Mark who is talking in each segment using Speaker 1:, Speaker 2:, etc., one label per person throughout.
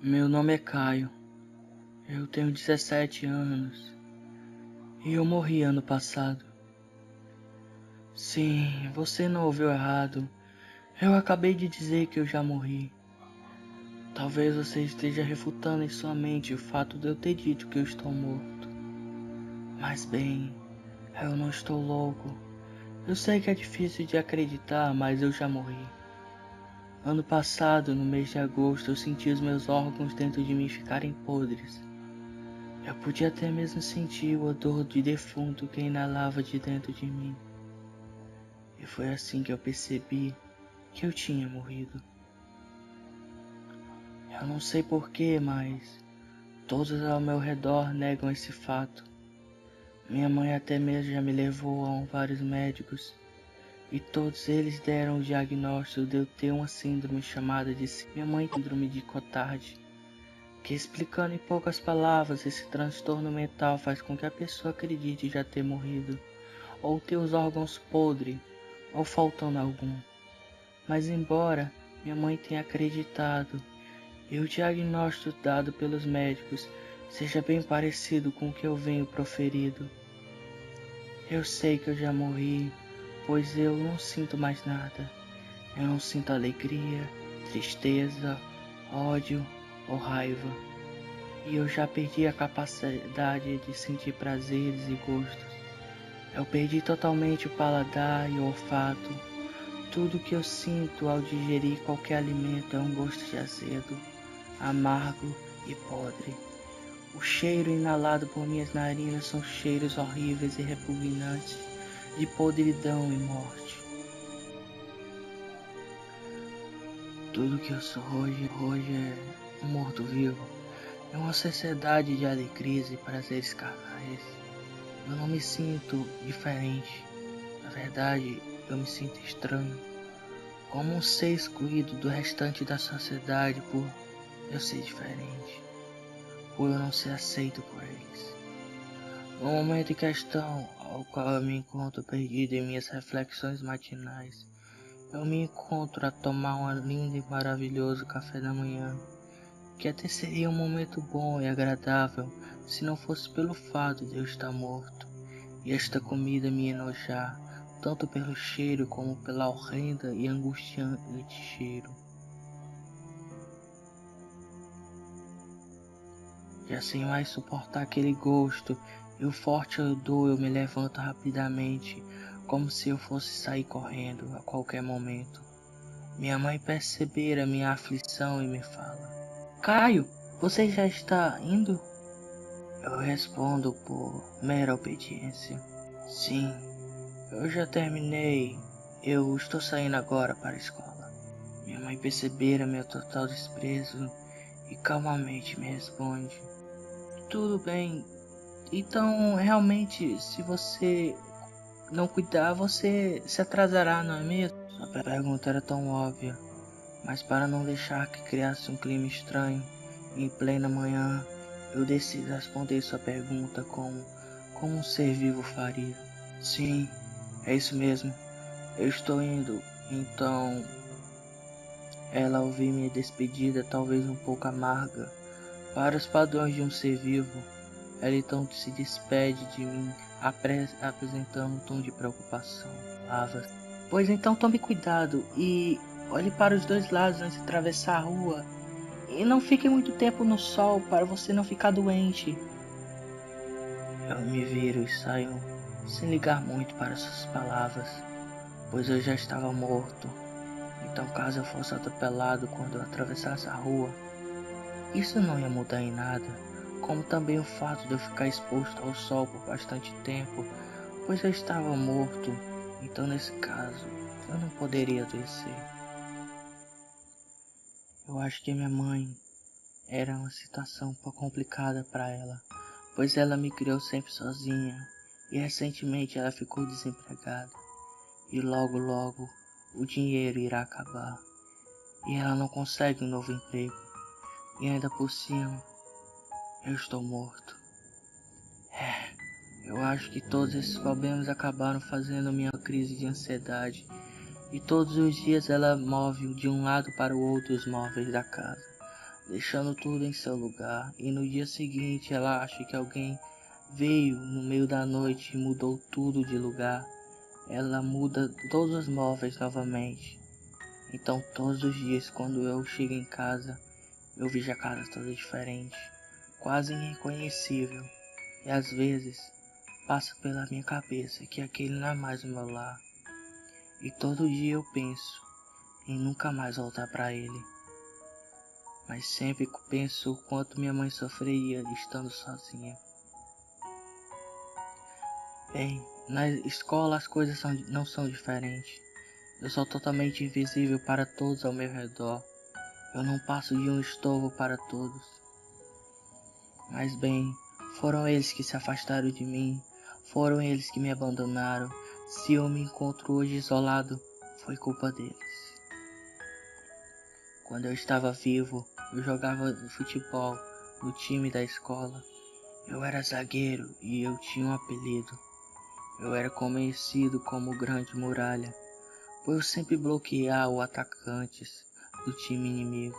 Speaker 1: Meu nome é Caio. Eu tenho 17 anos e eu morri ano passado. Sim, você não ouviu errado. Eu acabei de dizer que eu já morri. Talvez você esteja refutando em sua mente o fato de eu ter dito que eu estou morto. Mas bem, eu não estou louco. Eu sei que é difícil de acreditar, mas eu já morri. Ano passado, no mês de agosto, eu senti os meus órgãos dentro de mim ficarem podres. Eu podia até mesmo sentir o odor de defunto que inalava de dentro de mim. E foi assim que eu percebi que eu tinha morrido. Eu não sei porquê, mas todos ao meu redor negam esse fato. Minha mãe até mesmo já me levou a vários médicos e todos eles deram o diagnóstico de eu ter uma síndrome chamada de síndrome de Cotard, que, explicando em poucas palavras, esse transtorno mental faz com que a pessoa acredite já ter morrido, ou ter os órgãos podres, ou faltando algum. Mas embora minha mãe tenha acreditado e o diagnóstico dado pelos médicos seja bem parecido com o que eu venho proferido, eu sei que eu já morri, pois eu não sinto mais nada. Eu não sinto alegria, tristeza, ódio ou raiva. E eu já perdi a capacidade de sentir prazeres e gostos. Eu perdi totalmente o paladar e o olfato. Tudo que eu sinto ao digerir qualquer alimento é um gosto de azedo, amargo e podre. O cheiro inalado por minhas narinas são cheiros horríveis e repugnantes de podridão e morte. Tudo que eu sou hoje é um morto-vivo. É uma sociedade de alegrias e prazeres carnais. Eu não me sinto diferente. Na verdade, eu me sinto estranho. Como um ser excluído do restante da sociedade por eu ser diferente. Por eu não ser aceito por eles. No momento em questão, ao qual eu me encontro perdido em minhas reflexões matinais, eu me encontro a tomar um lindo e maravilhoso café da manhã, que até seria um momento bom e agradável se não fosse pelo fato de eu estar morto, e esta comida me enojar, tanto pelo cheiro como pela horrenda e angustiante cheiro. Já sem mais suportar aquele gosto e o forte odor, eu me levanto rapidamente, como se eu fosse sair correndo a qualquer momento. Minha mãe percebera minha aflição e me fala: Caio, você já está indo? Eu respondo por mera obediência: Sim, eu já terminei. Eu estou saindo agora para a escola. Minha mãe percebera meu total desprezo e calmamente me responde: Tudo bem. Então, realmente, se você não cuidar, você se atrasará, não é mesmo? A pergunta era tão óbvia, mas para não deixar que criasse um clima estranho, em plena manhã, eu decido responder sua pergunta como um ser vivo faria. Sim, é isso mesmo. Eu estou indo. Então, ela ouviu minha despedida, talvez um pouco amarga. Para os padrões de um ser vivo, ela então se despede de mim, apresentando um tom de preocupação. Palavras: Pois então tome cuidado e olhe para os dois lados antes de atravessar a rua. E não fique muito tempo no sol para você não ficar doente. Eu me viro e saio sem ligar muito para suas palavras, pois eu já estava morto. Então, caso eu fosse atropelado quando eu atravessasse a rua, isso não ia mudar em nada, como também o fato de eu ficar exposto ao sol por bastante tempo, pois eu estava morto. Então, nesse caso, eu não poderia adoecer. Eu acho que minha mãe era uma situação um pouco complicada para ela, pois ela me criou sempre sozinha e recentemente ela ficou desempregada e logo o dinheiro irá acabar e ela não consegue um novo emprego e ainda por cima eu estou morto. Eu acho que todos esses problemas acabaram fazendo minha crise de ansiedade e todos os dias ela move de um lado para o outro os móveis da casa, deixando tudo em seu lugar, e no dia seguinte ela acha que alguém veio no meio da noite e mudou tudo de lugar. Ela muda todos os móveis novamente. Então todos os dias quando eu chego em casa, eu vejo a casa toda diferente, quase irreconhecível, e às vezes passa pela minha cabeça que aquele não é mais o meu lar. E todo dia eu penso em nunca mais voltar para ele. Mas sempre penso o quanto minha mãe sofreria estando sozinha. Bem, na escola as coisas não são diferentes. Eu sou totalmente invisível para todos ao meu redor. Eu não passo de um estorvo para todos. Mas bem, foram eles que se afastaram de mim. Foram eles que me abandonaram. Se eu me encontro hoje isolado, foi culpa deles. Quando eu estava vivo, eu jogava futebol no time da escola. Eu era zagueiro e eu tinha um apelido. Eu era conhecido como Grande Muralha, por eu sempre bloquear os atacantes do time inimigo,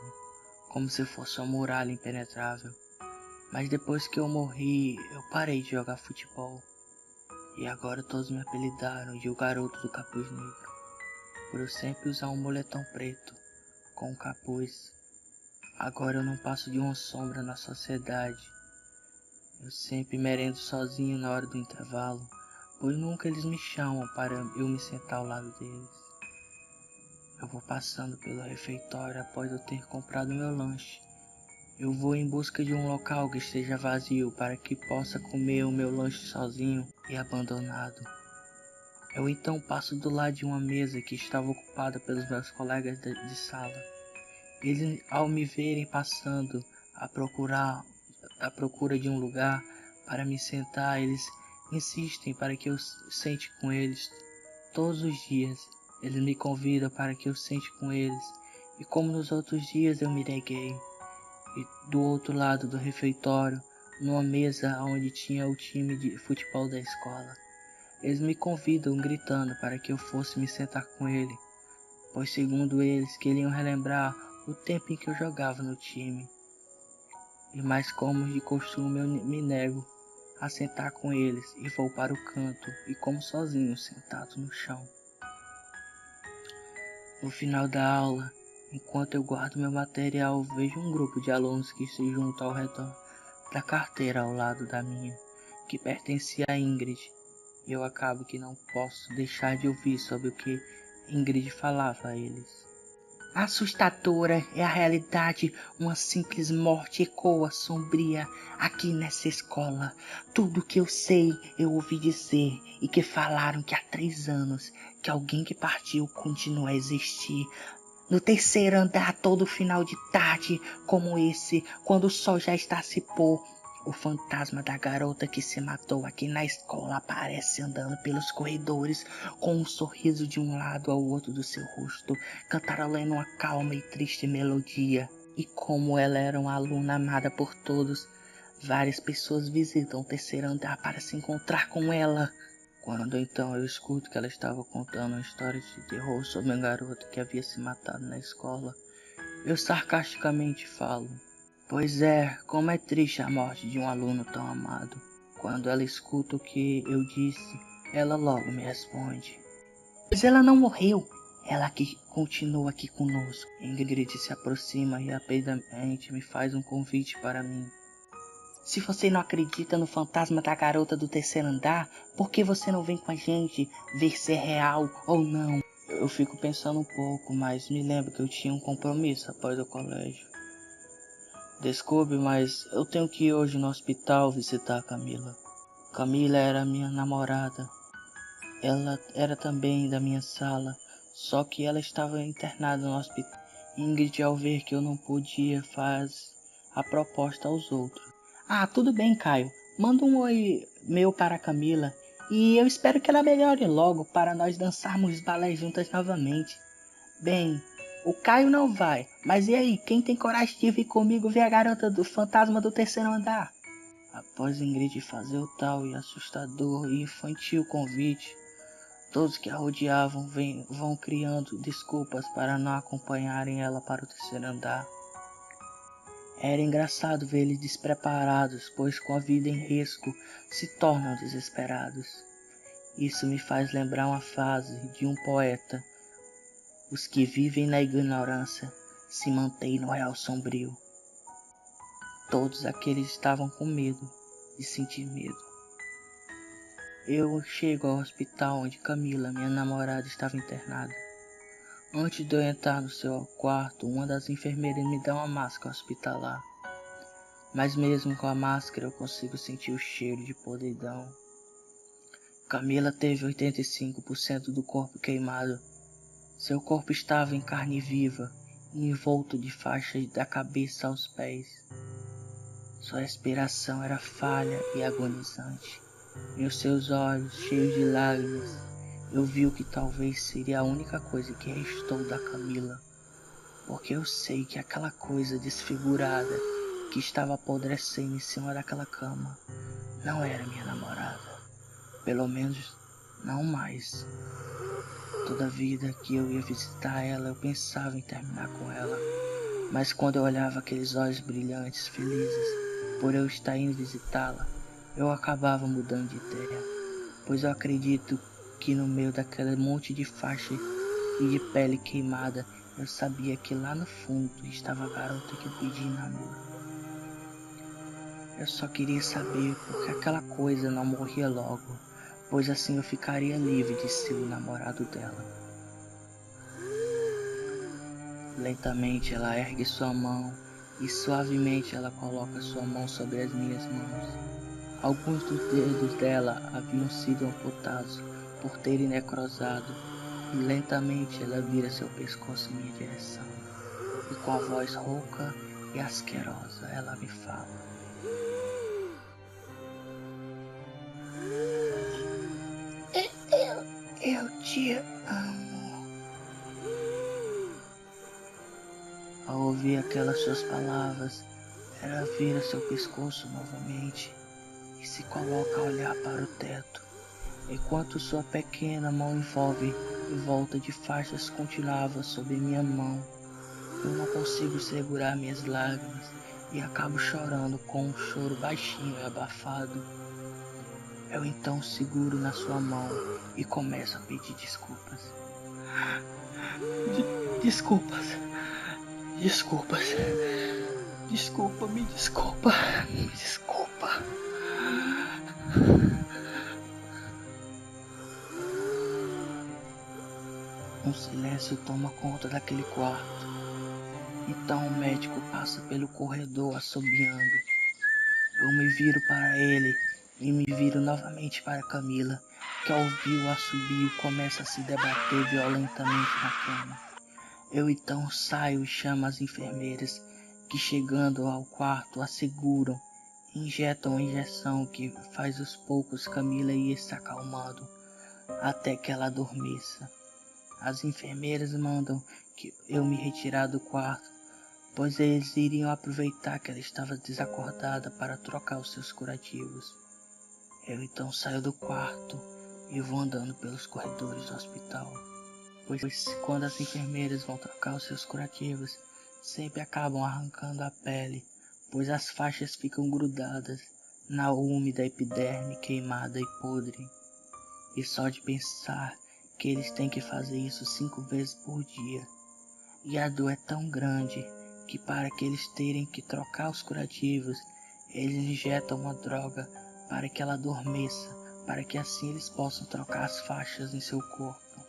Speaker 1: como se fosse uma muralha impenetrável. Mas depois que eu morri, eu parei de jogar futebol. E agora todos me apelidaram de o garoto do capuz negro, por eu sempre usar um moletom preto com um capuz. Agora eu não passo de uma sombra na sociedade. Eu sempre merendo sozinho na hora do intervalo, pois nunca eles me chamam para eu me sentar ao lado deles. Eu vou passando pelo refeitório após eu ter comprado meu lanche. Eu vou em busca de um local que esteja vazio para que possa comer o meu lanche sozinho e abandonado. Eu então passo do lado de uma mesa que estava ocupada pelos meus colegas de sala. Eles, ao me verem passando à procura de um lugar para me sentar, eles insistem para que eu sente com eles. Todos os dias, eles me convidam para que eu sente com eles, e como nos outros dias eu me neguei. E do outro lado do refeitório, numa mesa onde tinha o time de futebol da escola, eles me convidam gritando para que eu fosse me sentar com ele, pois segundo eles queriam relembrar o tempo em que eu jogava no time. E mais como de costume eu me nego a sentar com eles e vou para o canto e como sozinho sentado no chão. No final da aula, enquanto eu guardo meu material, vejo um grupo de alunos que se juntam ao redor da carteira ao lado da minha, que pertencia a Ingrid, e eu acabo que não posso deixar de ouvir sobre o que Ingrid falava a eles. Assustadora é a realidade, uma simples morte ecoa sombria aqui nessa escola. Tudo que eu sei, eu ouvi dizer, e que falaram que há 3 anos, que alguém que partiu continua a existir. No terceiro andar, todo final de tarde, como esse, quando o sol já está a se pôr, o fantasma da garota que se matou aqui na escola aparece andando pelos corredores com um sorriso de um lado ao outro do seu rosto, cantarolando uma calma e triste melodia. E como ela era uma aluna amada por todos, várias pessoas visitam o terceiro andar para se encontrar com ela. Quando então eu escuto que ela estava contando uma história de terror sobre um garoto que havia se matado na escola, eu sarcasticamente falo: pois é, como é triste a morte de um aluno tão amado. Quando ela escuta o que eu disse, ela logo me responde: mas ela não morreu, ela que continua aqui conosco. Ingrid se aproxima e rapidamente me faz um convite para mim. Se você não acredita no fantasma da garota do terceiro andar, por que você não vem com a gente ver se é real ou não? Eu fico pensando um pouco, mas me lembro que eu tinha um compromisso após o colégio. Desculpe, mas eu tenho que ir hoje no hospital visitar a Camila. Camila era minha namorada. Ela era também da minha sala, só que ela estava internada no hospital. Ingrid, ao ver que eu não podia, faz a proposta aos outros. Ah, tudo bem, Caio. Manda um oi meu para a Camila. E eu espero que ela melhore logo para nós dançarmos balé juntas novamente. Bem, o Caio não vai, mas e aí, quem tem coragem de vir comigo ver a garota do fantasma do terceiro andar? Após Ingrid fazer o tal e assustador e infantil convite, todos que a rodeavam vão criando desculpas para não acompanharem ela para o terceiro andar. Era engraçado ver eles despreparados, pois com a vida em risco se tornam desesperados. Isso me faz lembrar uma frase de um poeta: os que vivem na ignorância se mantêm no real sombrio. Todos aqueles estavam com medo de sentir medo. Eu chego ao hospital onde Camila, minha namorada, estava internada. Antes de eu entrar no seu quarto, uma das enfermeiras me dá uma máscara hospitalar. Mas mesmo com a máscara eu consigo sentir o cheiro de podridão. Camila teve 85% do corpo queimado. Seu corpo estava em carne viva, envolto de faixas da cabeça aos pés. Sua respiração era falha e agonizante. Em seus olhos, cheios de lágrimas, eu vi o que talvez seria a única coisa que restou da Camila, porque eu sei que aquela coisa desfigurada que estava apodrecendo em cima daquela cama não era minha namorada, pelo menos não mais. Toda vida que eu ia visitar ela, eu pensava em terminar com ela, mas quando eu olhava aqueles olhos brilhantes, felizes, por eu estar indo visitá-la, eu acabava mudando de ideia, pois eu acredito que no meio daquele monte de faixa e de pele queimada, eu sabia que lá no fundo estava a garota que eu pedi em namoro. Eu só queria saber por que aquela coisa não morria logo, pois assim eu ficaria livre de ser o namorado dela. Lentamente ela ergue sua mão e suavemente ela coloca sua mão sobre as minhas mãos. Alguns dos dedos dela haviam sido amputados por terem necrosado, e lentamente ela vira seu pescoço em minha direção. E com a voz rouca e asquerosa ela me fala: Eu te amo. Ao ouvir aquelas suas palavras, ela vira seu pescoço novamente e se coloca a olhar para o teto, enquanto sua pequena mão envolve em volta de faixas continuava sob minha mão. Eu não consigo segurar minhas lágrimas e acabo chorando com um choro baixinho e abafado. Eu então seguro na sua mão e começo a pedir desculpas. Desculpas. Desculpa, me desculpa. Um silêncio toma conta daquele quarto. Então o médico passa pelo corredor assobiando. Eu me viro para ele e me viro novamente para Camila, que ao ouvir o assobio começa a se debater violentamente na cama. Eu então saio e chamo as enfermeiras, que chegando ao quarto a seguram, injetam a injeção que faz aos poucos Camila ir se acalmando, até que ela adormeça. As enfermeiras mandam que eu me retirar do quarto, pois eles iriam aproveitar que ela estava desacordada para trocar os seus curativos. Eu então saio do quarto e vou andando pelos corredores do hospital, pois quando as enfermeiras vão trocar os seus curativos, sempre acabam arrancando a pele, pois as faixas ficam grudadas na úmida epiderme queimada e podre. E só de pensar que eles têm que fazer isso 5 vezes por dia, e a dor é tão grande que para que eles terem que trocar os curativos, eles injetam uma droga para que ela adormeça, para que assim eles possam trocar as faixas em seu corpo.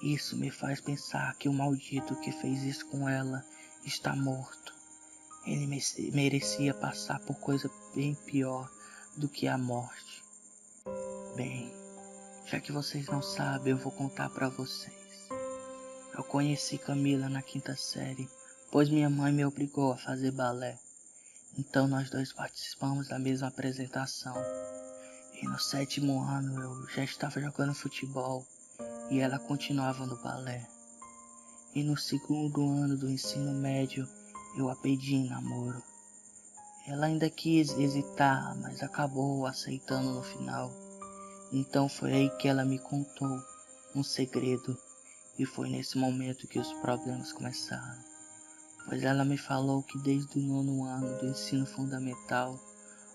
Speaker 1: Isso me faz pensar que o maldito que fez isso com ela está morto. Ele merecia passar por coisa bem pior do que a morte. Bem, já que vocês não sabem, eu vou contar para vocês. Eu conheci Camila na 5ª série, pois minha mãe me obrigou a fazer balé. Então nós dois participamos da mesma apresentação. E no 7º ano eu já estava jogando futebol e ela continuava no balé. E no 2º ano do ensino médio eu a pedi em namoro. Ela ainda quis hesitar, mas acabou aceitando no final. Então foi aí que ela me contou um segredo, e foi nesse momento que os problemas começaram. pois ela me falou que desde o 9º ano do ensino fundamental,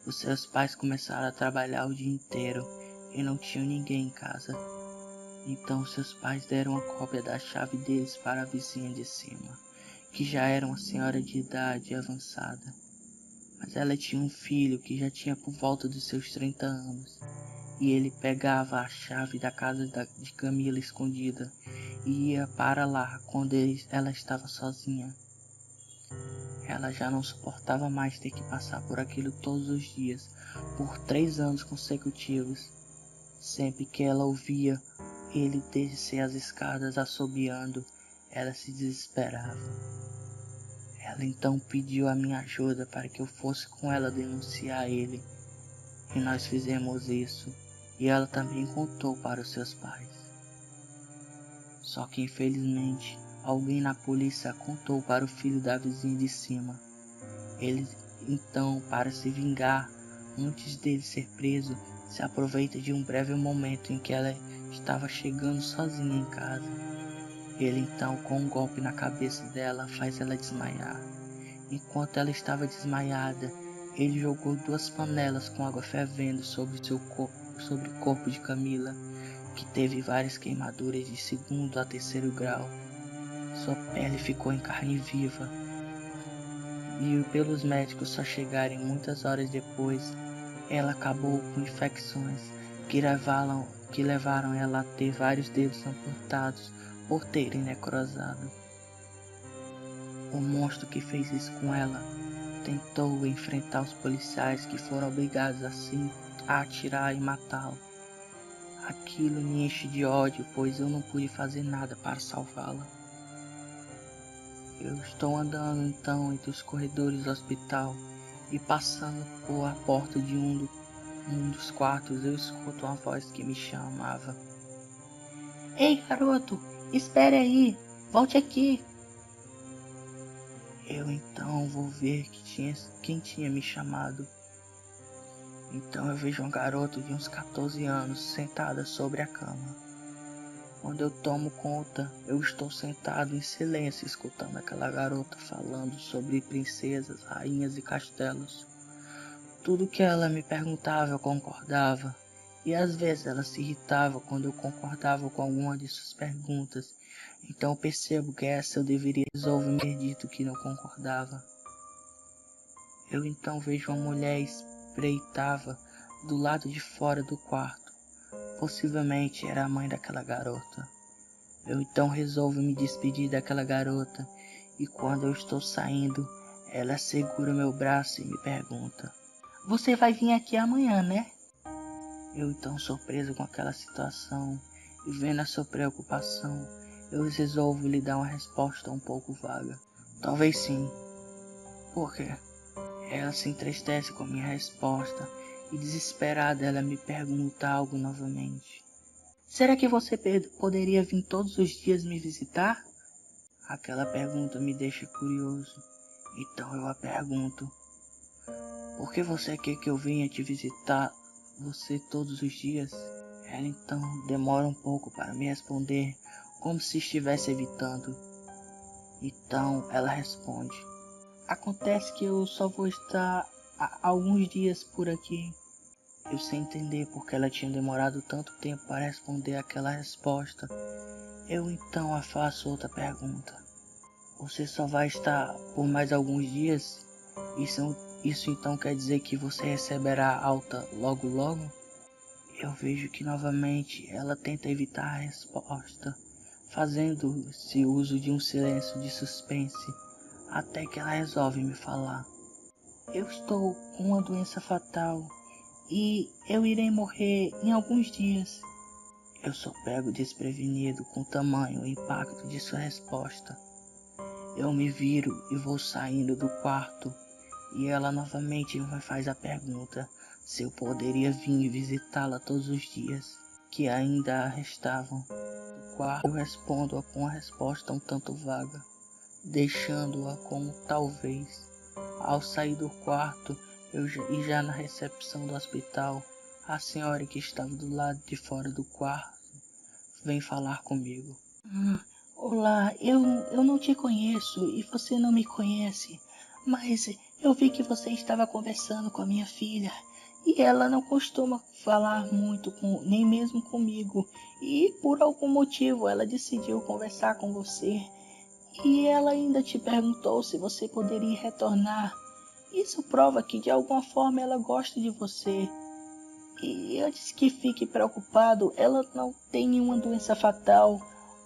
Speaker 1: os seus pais começaram a trabalhar o dia inteiro e não tinham ninguém em casa. Então seus pais deram a cópia da chave deles para a vizinha de cima, que já era uma senhora de idade avançada. Mas ela tinha um filho que já tinha por volta dos seus 30 anos, e ele pegava a chave da casa de Camila escondida e ia para lá quando ela estava sozinha. Ela já não suportava mais ter que passar por aquilo todos os dias, por 3 anos consecutivos. Sempre que ela ouvia ele descer as escadas assobiando, ela se desesperava. Ela então pediu a minha ajuda para que eu fosse com ela denunciar ele, e nós fizemos isso, e ela também contou para os seus pais. Só que infelizmente, alguém na polícia contou para o filho da vizinha de cima. Ele então, para se vingar, antes dele ser preso, se aproveita de um breve momento em que ela estava chegando sozinha em casa. Ele então, com um golpe na cabeça dela, faz ela desmaiar. Enquanto ela estava desmaiada, ele jogou 2 panelas com água fervendo sobre o corpo de Camila, que teve várias queimaduras de 2º a 3º grau. Sua pele ficou em carne viva, e pelos médicos só chegarem muitas horas depois, ela acabou com infecções que levaram ela a ter vários dedos amputados por terem necrosado. O monstro que fez isso com ela tentou enfrentar os policiais, que foram obrigados assim a atirar e matá-lo. Aquilo me enche de ódio, pois eu não pude fazer nada para salvá-la. Eu estou andando então entre os corredores do hospital e passando por a porta de um dos quartos, eu escuto uma voz que me chamava. Ei, garoto, espere aí, volte aqui. Eu então vou ver quem tinha me chamado. Então eu vejo um garoto de uns 14 anos sentada sobre a cama. Quando eu tomo conta, eu estou sentado em silêncio escutando aquela garota falando sobre princesas, rainhas e castelos. Tudo que ela me perguntava eu concordava, e às vezes ela se irritava quando eu concordava com alguma de suas perguntas. Então eu percebo que essa eu deveria resolver me ter dito que não concordava. Eu então vejo uma mulher espreitava do lado de fora do quarto. Possivelmente era a mãe daquela garota. Eu então resolvo me despedir daquela garota, e quando eu estou saindo, ela segura meu braço e me pergunta: Você vai vir aqui amanhã, né? Eu então, surpreso com aquela situação e vendo a sua preocupação, eu resolvo lhe dar uma resposta um pouco vaga. Talvez sim. Por quê? Ela se entristece com minha resposta e, desesperada, ela me pergunta algo novamente. Será que você poderia vir todos os dias me visitar? Aquela pergunta me deixa curioso. Então eu a pergunto: Por que você quer que eu venha te visitar você todos os dias? Ela então demora um pouco para me responder, como se estivesse evitando. Então ela responde: Acontece que eu só vou estar alguns dias por aqui. Eu sem entender porque ela tinha demorado tanto tempo para responder aquela resposta. Eu então a faço outra pergunta. Você só vai estar por mais alguns dias? Isso então quer dizer que você receberá alta logo logo? Eu vejo que novamente ela tenta evitar a resposta, fazendo-se uso de um silêncio de suspense, até que ela resolve me falar. Eu estou com uma doença fatal e eu irei morrer em alguns dias. Eu sou pego desprevenido com o tamanho e impacto de sua resposta. Eu me viro e vou saindo do quarto, e ela novamente me faz a pergunta se eu poderia vir visitá-la todos os dias que ainda a restavam. No quarto eu respondo-a com uma resposta um tanto vaga, deixando-a como talvez. Ao sair do quarto, e já na recepção do hospital, a senhora que estava do lado de fora do quarto vem falar comigo. Olá, eu não te conheço e você não me conhece, mas eu vi que você estava conversando com a minha filha e ela não costuma falar muito nem mesmo comigo e por algum motivo ela decidiu conversar com você e ela ainda te perguntou se você poderia retornar. Isso prova que de alguma forma ela gosta de você. E antes que fique preocupado, ela não tem nenhuma doença fatal.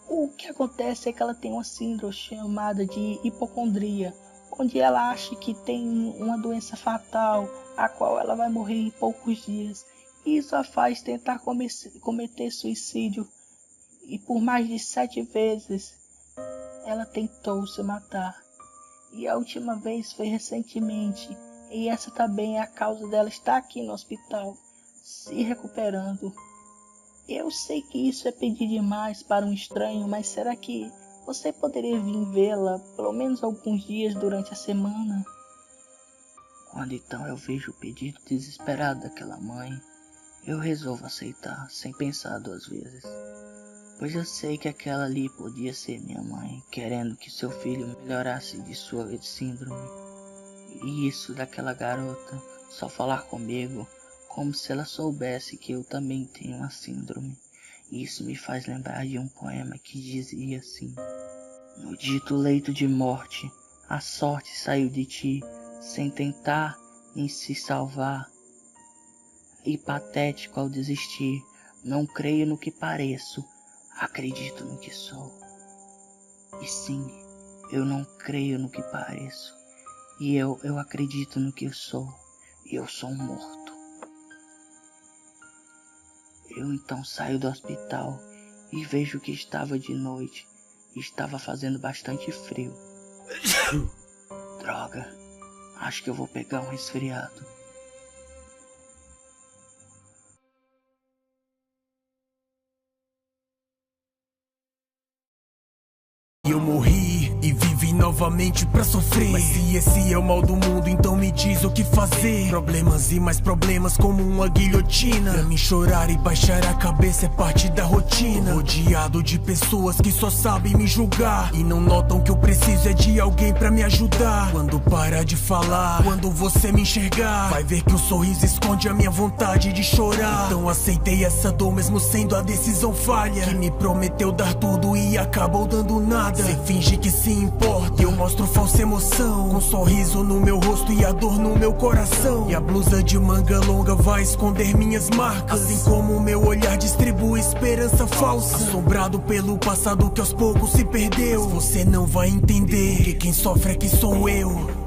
Speaker 1: O que acontece é que ela tem uma síndrome chamada de hipocondria, onde ela acha que tem uma doença fatal, a qual ela vai morrer em poucos dias. E isso a faz tentar cometer suicídio. E por mais de 7 vezes, ela tentou se matar. E a última vez foi recentemente. E essa também é a causa dela estar aqui no hospital, se recuperando. Eu sei que isso é pedir demais para um estranho, mas será que você poderia vir vê-la pelo menos alguns dias durante a semana? Quando então eu vejo o pedido desesperado daquela mãe, eu resolvo aceitar sem pensar 2 vezes. Pois eu sei que aquela ali podia ser minha mãe, querendo que seu filho melhorasse de sua síndrome. E isso daquela garota só falar comigo como se ela soubesse que eu também tenho uma síndrome. Isso me faz lembrar de um poema que dizia assim: no dito leito de morte, a sorte saiu de ti, sem tentar nem se salvar. E patético ao desistir, não creio no que pareço, acredito no que sou. E sim, eu não creio no que pareço, e eu acredito no que eu sou, e eu sou um morto. Eu então saio do hospital e vejo que estava de noite e estava fazendo bastante frio. Droga, acho que eu vou pegar um resfriado.
Speaker 2: Eu morri e vivi novamente pra sofrer. Mas se esse é o mal do mundo, então me diz o que fazer. Problemas e mais problemas como uma guilhotina. Pra mim chorar e baixar a cabeça é parte da rotina. Rodeado de pessoas que só sabem me julgar e não notam que eu preciso é de alguém pra me ajudar. Quando parar de falar, quando você me enxergar, vai ver que o sorriso esconde a minha vontade de chorar. Então aceitei essa dor mesmo sendo a decisão falha, que me prometeu dar tudo e acabou dando nada. Cê finge que se importa, eu mostro falsa emoção, com um sorriso no meu rosto e a dor no meu coração. E a blusa de manga longa vai esconder minhas marcas, assim como o meu olhar distribui esperança falsa. Assombrado pelo passado que aos poucos se perdeu, você não vai entender que quem sofre aqui sou eu.